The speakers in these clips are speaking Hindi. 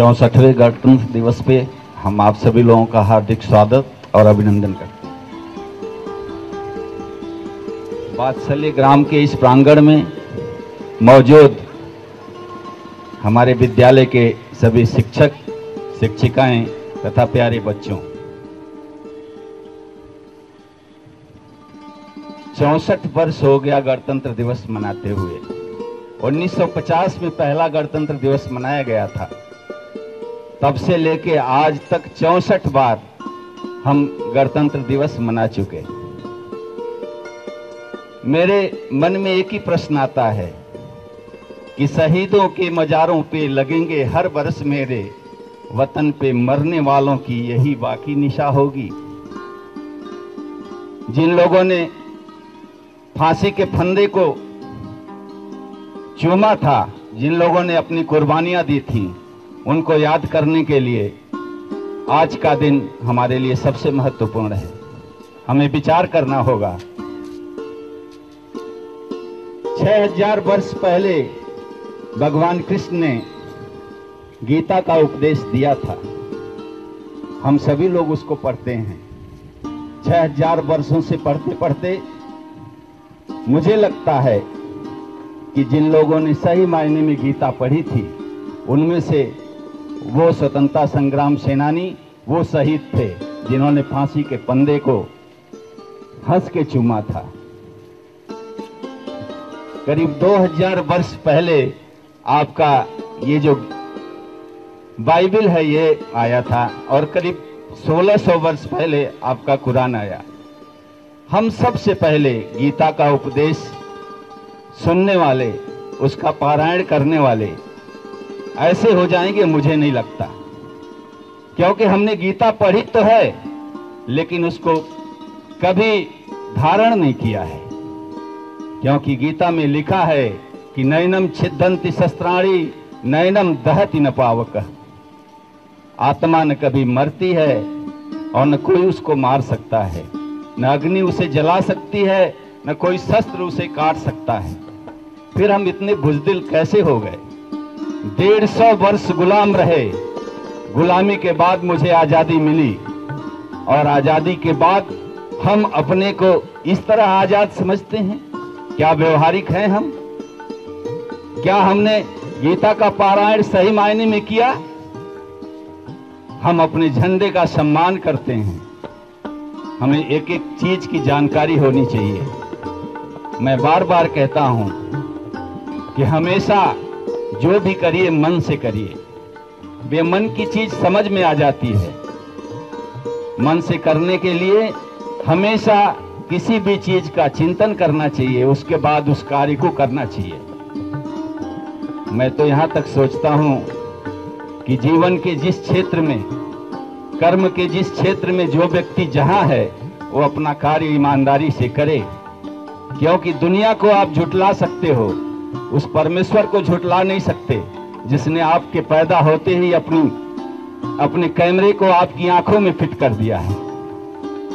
64वें गणतंत्र दिवस पे हम आप सभी लोगों का हार्दिक स्वागत और अभिनंदन करते हैं। वात्सल्य ग्राम के इस प्रांगण में मौजूद हमारे विद्यालय के सभी शिक्षक शिक्षिकाएं तथा प्यारे बच्चों, 64 वर्ष हो गया गणतंत्र दिवस मनाते हुए। 1950 में पहला गणतंत्र दिवस मनाया गया था। तब से लेके आज तक 64 बार हम गणतंत्र दिवस मना चुके। मेरे मन में एक ही प्रश्न आता है कि शहीदों के मजारों पे लगेंगे हर बरस मेरे, वतन पे मरने वालों की यही बाकी निशा होगी। जिन लोगों ने फांसी के फंदे को चूमा था, जिन लोगों ने अपनी कुर्बानियां दी थी, उनको याद करने के लिए आज का दिन हमारे लिए सबसे महत्वपूर्ण है। हमें विचार करना होगा। 6000 वर्ष पहले भगवान कृष्ण ने गीता का उपदेश दिया था। हम सभी लोग उसको पढ़ते हैं। 6000 वर्षों से पढ़ते पढ़ते मुझे लगता है कि जिन लोगों ने सही मायने में गीता पढ़ी थी, उनमें से वो स्वतंत्रता संग्राम सेनानी, वो शहीद थे जिन्होंने फांसी के फंदे को हंस के चूमा था। करीब 2000 वर्ष पहले आपका ये जो बाइबल है ये आया था और करीब 1600 वर्ष पहले आपका कुरान आया। हम सबसे पहले गीता का उपदेश सुनने वाले, उसका पारायण करने वाले ऐसे हो जाएंगे मुझे नहीं लगता, क्योंकि हमने गीता पढ़ी तो है लेकिन उसको कभी धारण नहीं किया है। क्योंकि गीता में लिखा है कि नैनम छिद्दन्ति शस्त्राणि नैनम दहति न पावक। आत्मा न कभी मरती है और न कोई उसको मार सकता है, न अग्नि उसे जला सकती है, न कोई शस्त्र उसे काट सकता है। फिर हम इतने बुज़दिल कैसे हो गए? 150 वर्ष गुलाम रहे। गुलामी के बाद मुझे आजादी मिली और आजादी के बाद हम अपने को इस तरह आजाद समझते हैं। क्या व्यवहारिक हैं हम? क्या हमने गीता का पारायण सही मायने में किया? हम अपने झंडे का सम्मान करते हैं। हमें एक एक चीज की जानकारी होनी चाहिए। मैं बार बार कहता हूं कि हमेशा जो भी करिए मन से करिए। बेमन की चीज समझ में आ जाती है। मन से करने के लिए हमेशा किसी भी चीज का चिंतन करना चाहिए, उसके बाद उस कार्य को करना चाहिए। मैं तो यहां तक सोचता हूं कि जीवन के जिस क्षेत्र में, कर्म के जिस क्षेत्र में जो व्यक्ति जहां है वो अपना कार्य ईमानदारी से करे। क्योंकि दुनिया को आप झुटला सकते हो, उस परमेश्वर को झुटला नहीं सकते जिसने आपके पैदा होते ही अपने कैमरे को आपकी आंखों में फिट कर दिया है।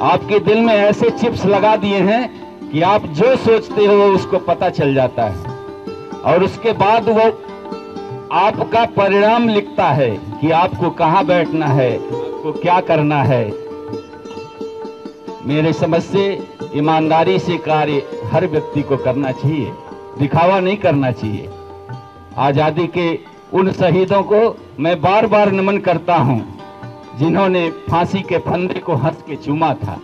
आपके दिल में ऐसे चिप्स लगा दिए हैं कि आप जो सोचते हो उसको पता चल जाता है और उसके बाद वो आपका परिणाम लिखता है कि आपको कहां बैठना है, आपको क्या करना है। मेरे समझ से ईमानदारी से कार्य हर व्यक्ति को करना चाहिए, दिखावा नहीं करना चाहिए। आजादी के उन शहीदों को मैं बार बार नमन करता हूं जिन्होंने फांसी के फंदे को हंस के चूमा था।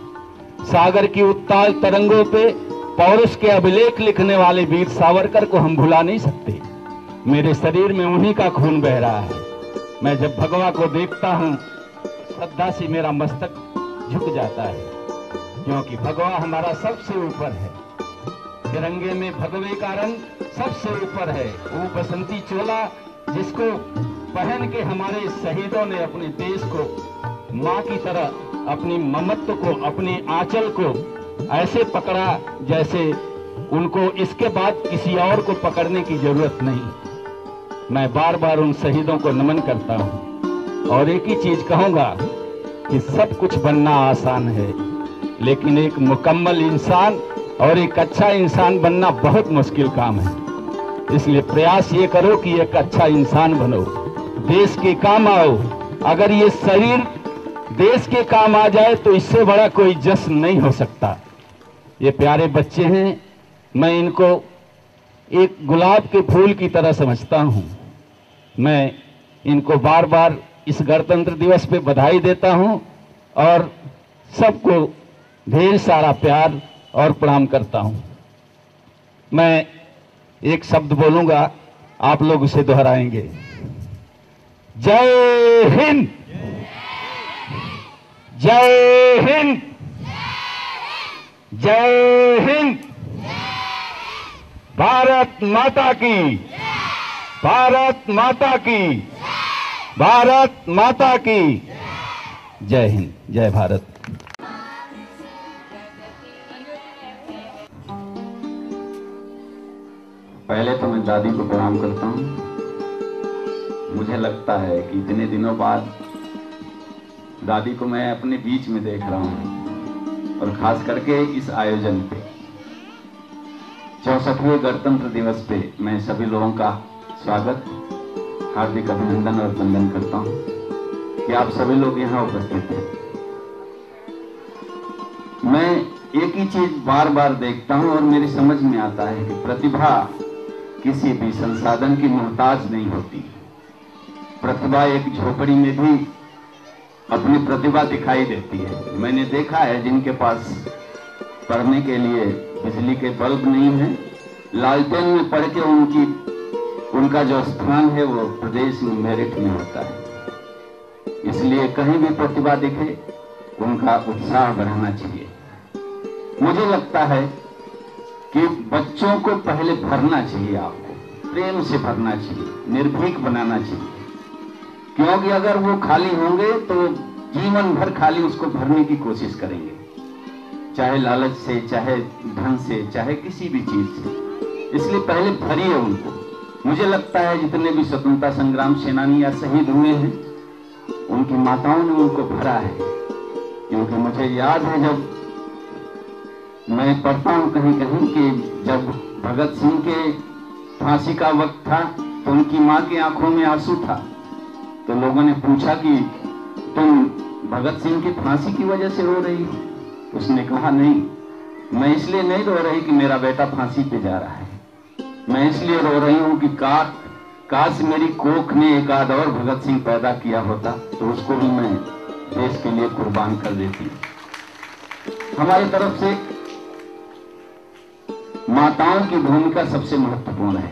सागर की उत्ताल तरंगों पे पौरुष के अभिलेख लिखने वाले वीर सावरकर को हम भुला नहीं सकते। मेरे शरीर में उन्हीं का खून बह रहा है। मैं जब भगवा को देखता हूं, श्रद्धा से मेरा मस्तक झुक जाता है, क्योंकि भगवा हमारा सबसे ऊपर है। तिरंगे में भगवे का रंग सबसे ऊपर है। वो बसंती चोला जिसको पहन के हमारे शहीदों ने अपने देश को माँ की तरह, अपनी ममत्व को, अपनी आंचल को ऐसे पकड़ा जैसे उनको इसके बाद किसी और को पकड़ने की जरूरत नहीं। मैं बार बार उन शहीदों को नमन करता हूँ और एक ही चीज कहूंगा कि सब कुछ बनना आसान है, लेकिन एक मुकम्मल इंसान और एक अच्छा इंसान बनना बहुत मुश्किल काम है। इसलिए प्रयास ये करो कि एक अच्छा इंसान बनो। देश के काम आओ। अगर ये शरीर देश के काम आ जाए तो इससे बड़ा कोई जश्न नहीं हो सकता। ये प्यारे बच्चे हैं, मैं इनको एक गुलाब के फूल की तरह समझता हूं। मैं इनको बार बार इस गणतंत्र दिवस पे बधाई देता हूं और सबको ढेर सारा प्यार और प्रणाम करता हूं। मैं एक शब्द बोलूंगा, आप लोग उसे दोहराएंगे। जय हिंद, जय हिंद, जय हिंद। भारत माता की, भारत माता की, भारत माता की। जय हिंद, जय भारत। पहले तो मैं दादी को प्रणाम करता हूँ। मुझे लगता है कि इतने दिनों बाद दादी को मैं अपने बीच में देख रहा हूँ और खास करके इस आयोजन पे 64वें गणतंत्र दिवस पे मैं सभी लोगों का स्वागत, हार्दिक अभिनंदन और वंदन करता हूँ कि आप सभी लोग यहाँ उपस्थित हैं। मैं एक ही चीज बार बार देखता हूँ और मेरी समझ में आता है कि प्रतिभा किसी भी संसाधन की मोहताज नहीं होती। प्रतिभा एक झोपड़ी में भी अपनी प्रतिभा दिखाई देती है। मैंने देखा है जिनके पास पढ़ने के लिए बिजली के बल्ब नहीं है, लालटेन में पढ़ के उनका जो स्थान है वो प्रदेश में मेरिट में होता है। इसलिए कहीं भी प्रतिभा दिखे उनका उत्साह बढ़ाना चाहिए। मुझे लगता है कि बच्चों को पहले भरना चाहिए, आपको प्रेम से भरना चाहिए, निर्भीक बनाना चाहिए, क्योंकि अगर वो खाली होंगे तो जीवन भर खाली उसको भरने की कोशिश करेंगे, चाहे लालच से, चाहे धन से, चाहे किसी भी चीज से। इसलिए पहले भरिए उनको। मुझे लगता है जितने भी स्वतंत्रता संग्राम सेनानी या शहीद हुए हैं उनकी माताओं ने उनको भरा है, क्योंकि मुझे याद है जब मैं पढ़ता हूँ कहीं कहीं कि जब भगत सिंह के फांसी का वक्त था तो उनकी माँ की आंखों में आंसू था। तो लोगों ने पूछा कि तुम भगत सिंह की फांसी की वजह से रो रही हो? उसने कहा नहीं, मैं इसलिए नहीं रो रही कि मेरा बेटा फांसी पे जा रहा है, मैं इसलिए रो रही हूँ कि काश मेरी कोख ने एक आध और भगत सिंह पैदा किया होता तो उसको भी मैं देश के लिए कुर्बान कर देती। हमारी तरफ से माताओं की भूमिका सबसे महत्वपूर्ण है।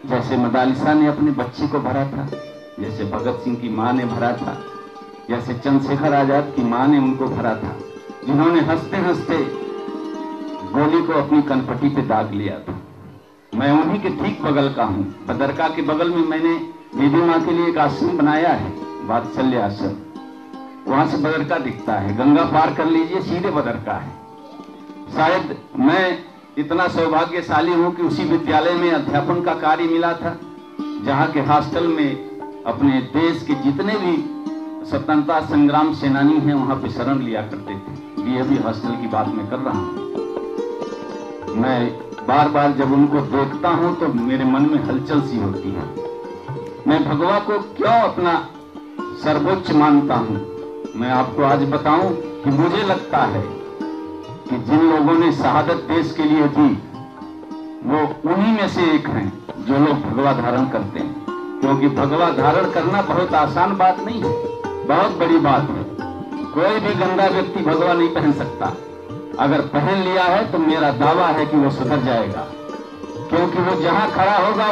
जैसे मदालिसा ने अपने बच्चे को भरा था, जैसे भगत सिंह की मां ने भरा था, जैसे चंद्रशेखर आजाद की मां ने उनको भरा था, जिन्होंने हंसते हंसते गोली को अपनी कनपटी पे दाग लिया था। मैं उन्हीं के ठीक बगल का हूँ। बदरका के बगल में मैंने दीदी माँ के लिए एक आश्रम बनाया है, वात्सल्य आश्रम। वहां से बदरका दिखता है, गंगा पार कर लीजिए सीधे बदरका है। शायद मैं इतना सौभाग्यशाली हूं कि उसी विद्यालय में अध्यापन का कार्य मिला था, जहां के हॉस्टल में अपने देश के जितने भी स्वतंत्रता संग्राम सेनानी हैं वहां पे शरण लिया करते थे। डीएवी हॉस्टल की बात मैं कर रहा हूं। मैं बार बार जब उनको देखता हूं तो मेरे मन में हलचल सी होती है। मैं भगवा को क्यों अपना सर्वोच्च मानता हूं? मैं आपको आज बताऊं कि मुझे लगता है कि जिन लोगों ने शहादत देश के लिए दी वो उन्हीं में से एक हैं जो लोग भगवा धारण करते हैं, क्योंकि भगवा धारण करना बहुत आसान बात नहीं है, बहुत बड़ी बात है। कोई भी गंदा व्यक्ति भगवा नहीं पहन सकता। अगर पहन लिया है तो मेरा दावा है कि वो सुधर जाएगा, क्योंकि वो जहां खड़ा होगा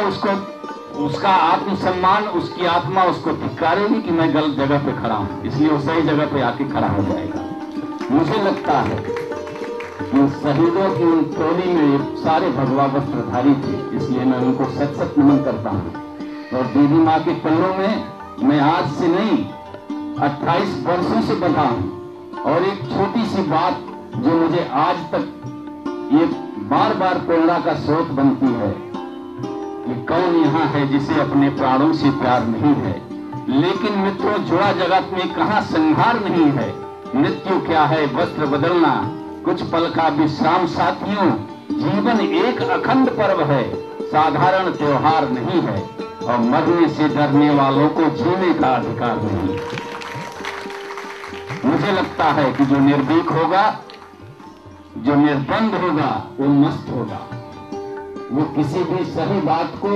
उसका आत्मसम्मान, उसकी आत्मा उसको धिक्कारेगी कि मैं गलत जगह पे खड़ा हूं, इसलिए वो सही जगह पे आके खड़ा हो जाएगा। मुझे लगता है कि शहीदों की उन टोली में सारे भगवा वस्त्रधारी थे, इसलिए मैं उनको सच सच नमन करता हूँ। और दीदी माँ के पल्लों में मैं आज से नहीं 28 वर्षों से बंधा हूँ। और एक छोटी सी बात जो मुझे आज तक ये बार बार प्रेरणा का स्रोत बनती है कि कौन यहाँ है जिसे अपने प्राणों से प्यार नहीं है। लेकिन मित्रों, जुड़ा जगत में कहाँ संहार नहीं है। मृत्यु क्या है, वस्त्र बदलना, कुछ पल का विश्राम साथियों। जीवन एक अखंड पर्व है, साधारण त्योहार नहीं है। और मरने से डरने वालों को जीने का अधिकार नहीं। मुझे लगता है कि जो निर्भीक होगा, जो निर्बंध होगा, वो मस्त होगा। वो किसी भी सही बात को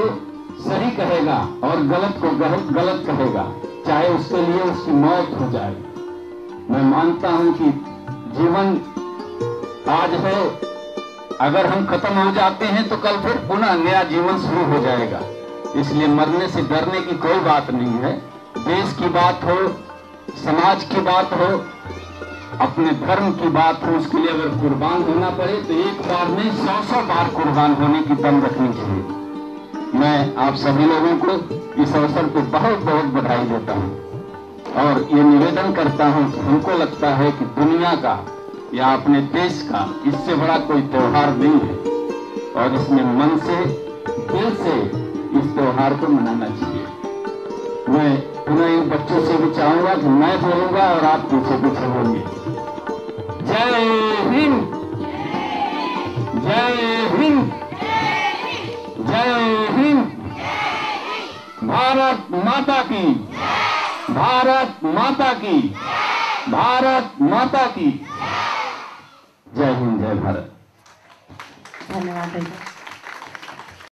सही कहेगा और गलत को गलत कहेगा, चाहे उसके लिए उसकी मौत हो जाए। मैं मानता हूं कि जीवन आज है, अगर हम खत्म हो जाते हैं तो कल फिर पुनः नया जीवन शुरू हो जाएगा। इसलिए मरने से डरने की कोई बात नहीं है। देश की बात हो, समाज की बात हो, अपने धर्म की बात हो, उसके लिए अगर कुर्बान होना पड़े तो एक बार नहीं 100 बार कुर्बान होने की दम रखनी चाहिए। मैं आप सभी लोगों को इस अवसर पर बहुत बहुत बधाई देता हूं और ये निवेदन करता हूं कि हमको लगता है कि दुनिया का या अपने देश का इससे बड़ा कोई त्योहार नहीं है और इसमें मन से, दिल से इस त्योहार को मनाना चाहिए। मैं पुनः इन बच्चों से भी चाहूंगा कि मैं बोलूंगा और आप पीछे पीछे बोलिए। जय हिंद, जय हिंद, जय हिंद। भारत माता की, भारत माता की, भारत माता की। जय हिंद, जय भारत। धन्यवाद।